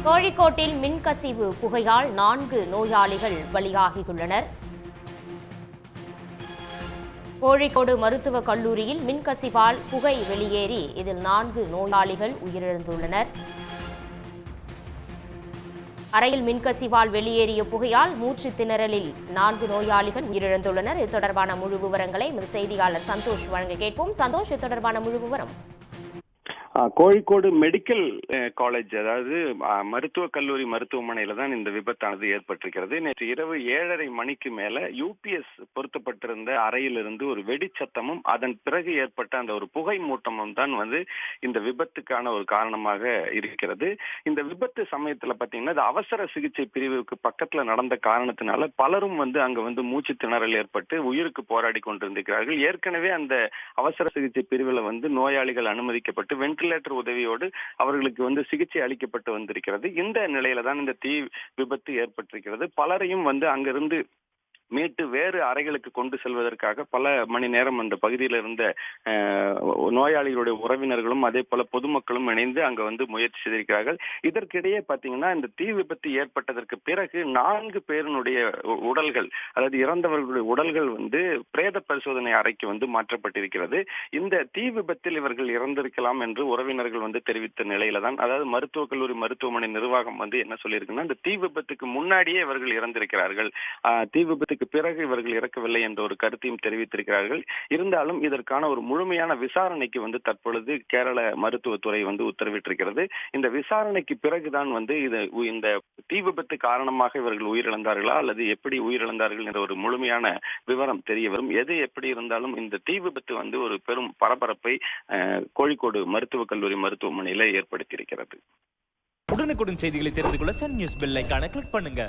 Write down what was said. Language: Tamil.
கோழிக்கோட்டில் மின்கசிவு புகையால் 4 நோயாளிகள் பலியாகியுள்ளனர். கோழிக்கோடு மருத்துவக் கல்லூரியில் மின்கசிவால் புகை வெளியேறி இதில் 4 நோயாளிகள் உயிரிழந்துள்ளனர். அறையில் மின்கசிவால் வெளியேறிய புகையால் மூச்சு திணறலில் 4 நோயாளிகள் உயிரிழந்துள்ளனர். இது தொடர்பான முழு விவரங்களை செய்தியாளர் சந்தோஷ் வழங்க கேட்போம். சந்தோஷ், இது தொடர்பான முழு விவரம். கோழிக்கோடு மெடிக்கல் காலேஜ், அதாவது மருத்துவக் கல்லூரி மருத்துவமனையில தான் இந்த விபத்தானது ஏற்பட்டிருக்கிறது. நேற்று இரவு 7:30 மணிக்கு மேல யூபிஎஸ் பொருத்தப்பட்டிருந்த அறையிலிருந்து ஒரு வெடிச்சத்தமும் அதன் பிறகு ஏற்பட்ட அந்த ஒரு புகை மூட்டமும் தான் இந்த விபத்துக்கான ஒரு காரணமாக இருக்கிறது. இந்த விபத்து சமயத்துல பாத்தீங்கன்னா இது அவசர சிகிச்சை பிரிவுக்கு பக்கத்துல நடந்த காரணத்தினால பலரும் அங்க மூச்சு திணறல் ஏற்பட்டு உயிருக்கு போராடி கொண்டிருக்கிறார்கள். ஏற்கனவே அந்த அவசர சிகிச்சை பிரிவுல நோயாளிகள் அனுமதிக்கப்பட்டு வென்டிலேட்டர் உதவியோடு அவர்களுக்கு சிகிச்சை அளிக்கப்பட்டு வந்திருக்கிறது. இந்த நிலையில தான் இந்த தீ விபத்து ஏற்பட்டிருக்கிறது. பலரையும் அங்கிருந்து மீட்டு வேறு அறைகளுக்கு கொண்டு செல்வதற்காக பல மணி நேரம் அந்த பகுதியில் இருந்த நோயாளிகளுடைய உறவினர்களும் அதே போல பொதுமக்களும் இணைந்து அங்க முயற்சி செய்திருக்கிறார்கள். இதற்கிடையே பாத்தீங்கன்னா இந்த தீ விபத்து ஏற்பட்டதற்கு பிறகு 4 பேருடைய உடல்கள், அதாவது இறந்தவர்களுடைய உடல்கள் பிரேத பரிசோதனை அறைக்கு மாற்றப்பட்டிருக்கிறது. இந்த தீ விபத்தில் இவர்கள் இறந்திருக்கலாம் என்று உறவினர்கள் தெரிவித்த நிலையில தான், அதாவது மருத்துவக் கல்லூரி மருத்துவமனை நிர்வாகம் என்ன சொல்லியிருக்குன்னா, இந்த தீ விபத்துக்கு முன்னாடியே இவர்கள் இறந்திருக்கிறார்கள், தீ விபத்து பிறகு இவர்கள் இறக்கவில்லை என்ற ஒரு கருத்தையும் தெரிவித்திருக்கிறார்கள். இருந்தாலும் இதற்கான ஒரு முழுமையான விசாரணைக்கு தற்பொழுது கேரள மருத்துவத்துறை உத்தரவிட்டிருக்கிறது. இந்த விசாரணைக்கு பிறகுதான் இந்த தீ விபத்து காரணமாக இவர்கள் உயிரிழந்தார்களா அல்லது எப்படி உயிரிழந்தார்கள் என்ற ஒரு முழுமையான விவரம் தெரிய வரும். எது எப்படி இருந்தாலும் இந்த தீ விபத்து ஒரு பெரும் பரபரப்பை கோழிக்கோடு மருத்துவக் கல்லூரி மருத்துவமனையில ஏற்படுத்தியிருக்கிறது. உடனுக்குடன் செய்திகளை தெரிந்து கொள்ள சன் நியூஸ் பெல் ஐகானை கிளிக் பண்ணுங்க.